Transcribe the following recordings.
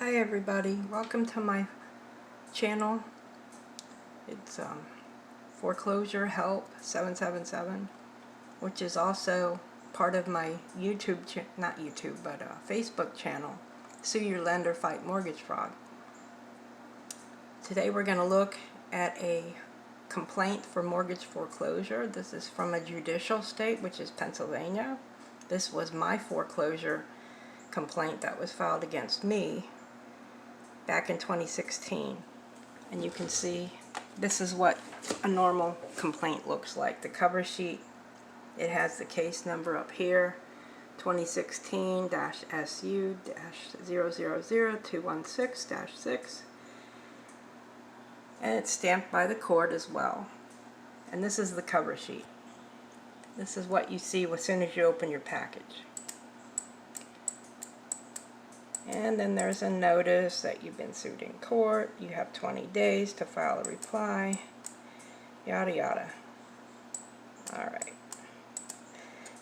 Hi everybody, welcome to my channel. It's Foreclosure Help 777, which is also part of my Facebook channel, Sue Your Lender, Fight Mortgage Fraud. Today we're going to look at a complaint for mortgage foreclosure. This is from a judicial state, which is Pennsylvania. This was my foreclosure complaint that was filed against me back in 2016, and you can see this is what a normal complaint looks like. The cover sheet, it has the case number up here, 2016-SU-000216-6, and it's stamped by the court as well. And this is the cover sheet. This is what you see as soon as you open your package. And then there's a notice that you've been sued in court. You have 20 days to file a reply. Yada yada. Alright.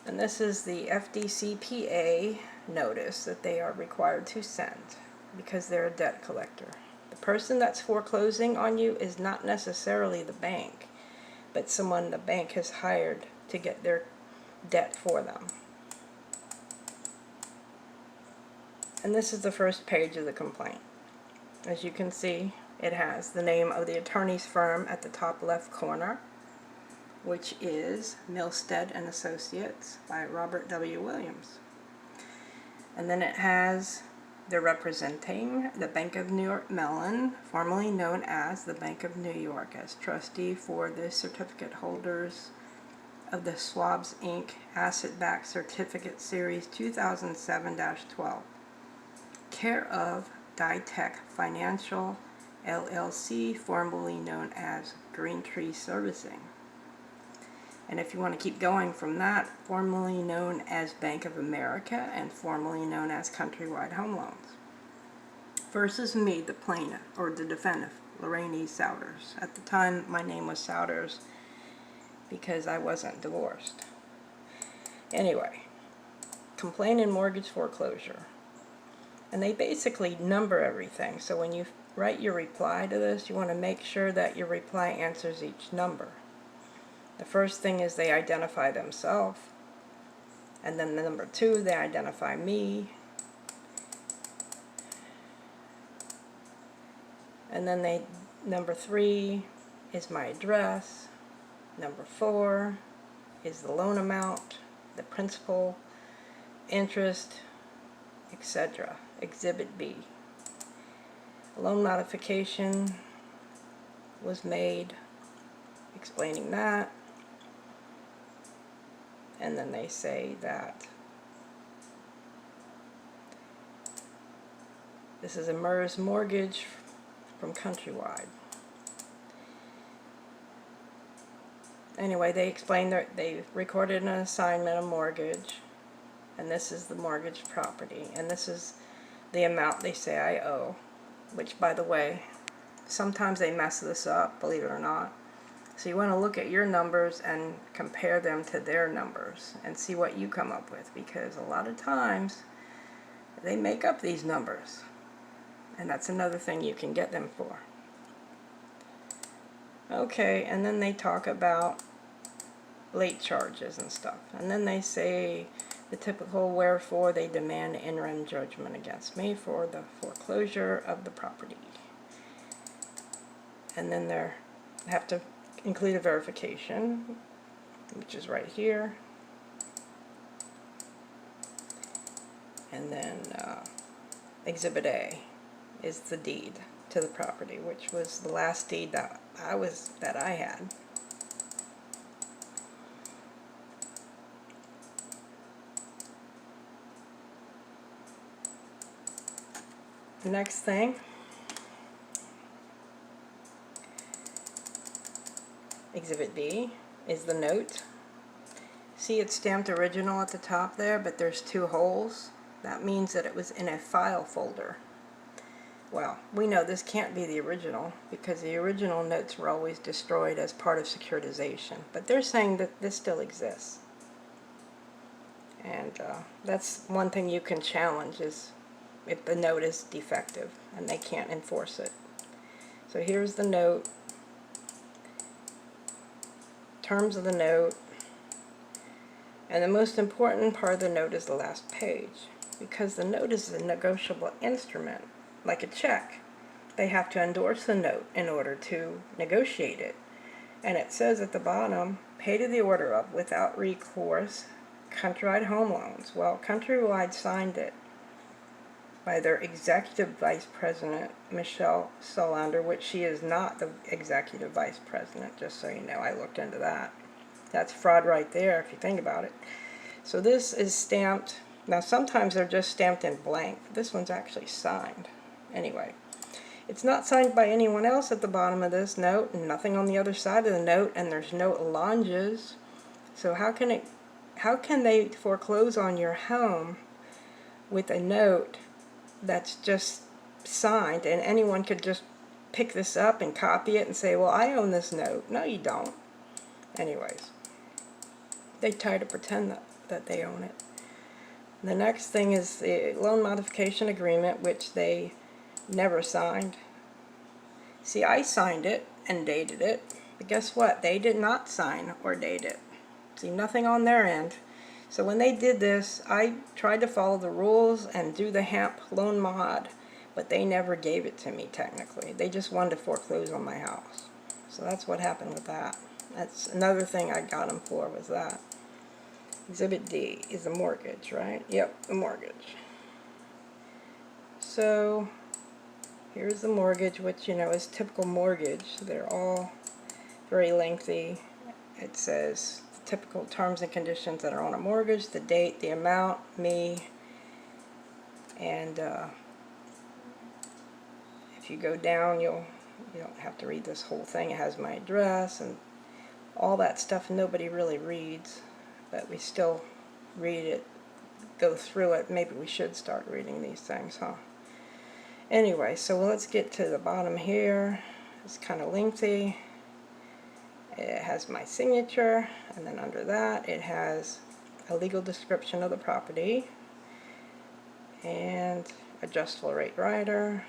And this is the FDCPA notice that they are required to send because they're a debt collector. The person that's foreclosing on you is not necessarily the bank, but someone the bank has hired to get their debt for them. And this is the first page of the complaint. As you can see, it has the name of the attorney's firm at the top left corner, which is Milstead and Associates by Robert W. Williams. And then it has they're representing the Bank of New York Mellon, formerly known as the Bank of New York, as trustee for the certificate holders of the Schwab's Inc. Asset-Backed Certificate Series 2007-12. Care of Ditech Financial LLC, formerly known as Green Tree Servicing. And if you want to keep going from that, formerly known as Bank of America and formerly known as Countrywide Home Loans. Versus me, the plaintiff, or the defendant, Lorraine E. Souders. At the time, my name was Souders because I wasn't divorced. Anyway, complaint in mortgage foreclosure. And they basically number everything. So when you write your reply to this, you want to make sure that your reply answers each number. The first thing is they identify themselves. And then the number 2, they identify me. And then number 3 is my address. Number 4 is the loan amount, the principal, interest, etc. Exhibit B. A loan modification was made, explaining that. And then they say that this is a MERS mortgage from Countrywide. Anyway, they explained that they recorded an assignment of mortgage, and this is the mortgage property, and this is the amount they say I owe, which, by the way, sometimes they mess this up, believe it or not. So you want to look at your numbers and compare them to their numbers and see what you come up with, because a lot of times they make up these numbers, and that's another thing you can get them for. Okay, and then they talk about late charges and stuff, and then they say the typical wherefore they demand interim judgment against me for the foreclosure of the property. And then they have to include a verification, which is right here. And then Exhibit A is the deed to the property, which was the last deed that I had. The next thing, Exhibit B, is the note. See, it's stamped original at the top there, but there's 2 holes. That means that it was in a file folder. Well, we know this can't be the original because the original notes were always destroyed as part of securitization. But they're saying that this still exists. And that's one thing you can challenge is if the note is defective and they can't enforce it. So here's the note, terms of the note, and the most important part of the note is the last page, because the note is a negotiable instrument, like a check. They have to endorse the note in order to negotiate it. And it says at the bottom, pay to the order of, without recourse, Countrywide Home Loans. Well, Countrywide signed it by their executive vice president, Michelle Solander, which she is not the executive vice president, just so you know. I looked into that. That's fraud right there, if you think about it. So this is stamped. Now, sometimes they're just stamped in blank. This one's actually signed. Anyway, it's not signed by anyone else at the bottom of this note, and nothing on the other side of the note, and there's no allonges. So how can they foreclose on your home with a note that's just signed, and anyone could just pick this up and copy it and say, well, I own this note? No, you don't. Anyways, they try to pretend that they own it. The next thing is the loan modification agreement, which they never signed. See, I signed it and dated it, but guess what? They did not sign or date it. See, nothing on their end. So when they did this, I tried to follow the rules and do the HAMP loan mod, but they never gave it to me technically. They just wanted to foreclose on my house. So that's what happened with that. That's another thing I got them for, was that. Exhibit D is the mortgage, right? Yep, the mortgage. So here's the mortgage, which, you know, is typical mortgage. They're all very lengthy. It says typical terms and conditions that are on a mortgage, the date, the amount, me, and if you go down, you don't have to read this whole thing. It has my address and all that stuff nobody really reads, but we still read it, go through it. Maybe we should start reading these things, huh? Anyway, so let's get to the bottom here. It's kind of lengthy. It has my signature, and then under that it has a legal description of the property and adjustable rate rider,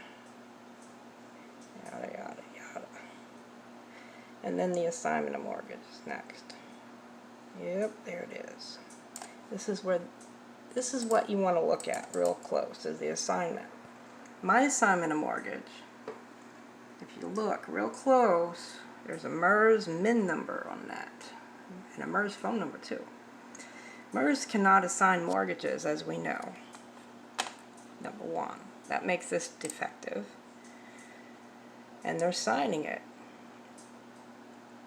yada yada yada, and then the assignment of mortgage is next. Yep, there it is. This is what you want to look at real close, is the assignment. My assignment of mortgage, if you look real close, there's a MERS MIN number on that, and a MERS phone number too. MERS cannot assign mortgages, as we know. Number one, that makes this defective, and they're signing it,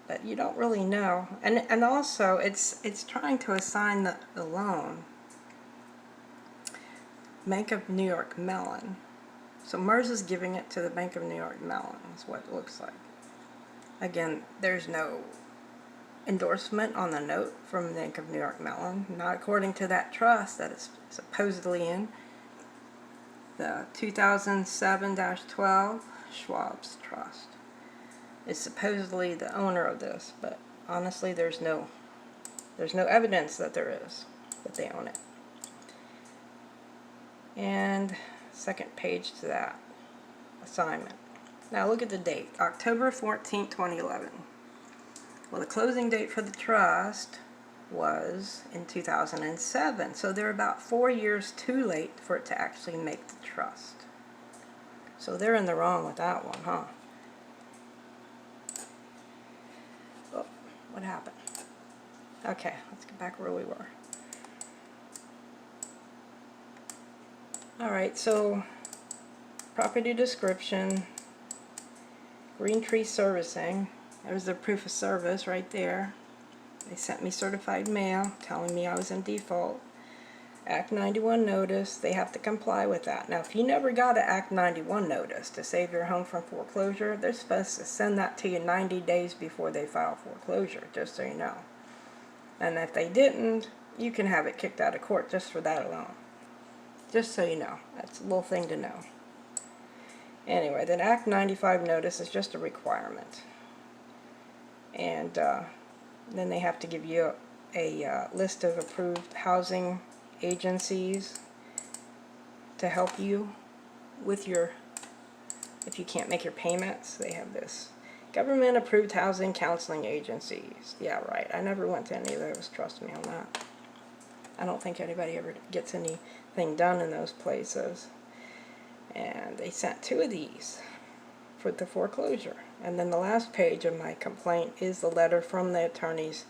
but you don't really know. And also, it's trying to assign the loan. Bank of New York Mellon. So MERS is giving it to the Bank of New York Mellon. That's what it looks like. Again, there's no endorsement on the note from Bank of New York Mellon, not according to that trust that it's supposedly in. The 2007-12 Schwab's Trust is supposedly the owner of this, but honestly there's no evidence that there is, that they own it. And second page to that assignment. Now look at the date, October 14, 2011. Well, the closing date for the trust was in 2007, so they're about 4 years too late for it to actually make the trust. So they're in the wrong with that one, huh? Oh, what happened? Okay, let's get back where we were. Alright, so property description, Green Tree Servicing. There's their proof of service right there. They sent me certified mail telling me I was in default. Act 91 notice, they have to comply with that. Now, if you never got an Act 91 notice to save your home from foreclosure, they're supposed to send that to you 90 days before they file foreclosure, just so you know. And if they didn't, you can have it kicked out of court just for that alone. Just so you know. That's a little thing to know. Anyway, that Act 95 notice is just a requirement. And then they have to give you a list of approved housing agencies to help you with your, if you can't make your payments, they have this. Government approved housing counseling agencies. Yeah, right. I never went to any of those, trust me on that. I don't think anybody ever gets anything done in those places. And they sent 2 of these for the foreclosure. And then the last page of my complaint is the letter from the attorneys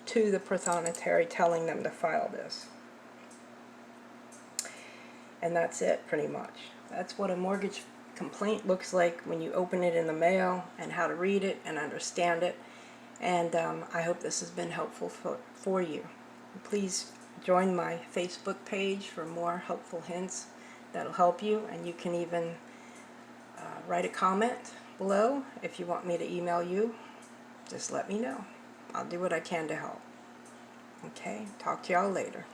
to the prothonotary telling them to file this. And that's it, pretty much. That's what a mortgage complaint looks like when you open it in the mail, and how to read it and understand it. And I hope this has been helpful for you. Please join my Facebook page for more helpful hints that'll help you, and you can even write a comment below. If you want me to email you, just let me know. I'll do what I can to help. Okay, talk to y'all later.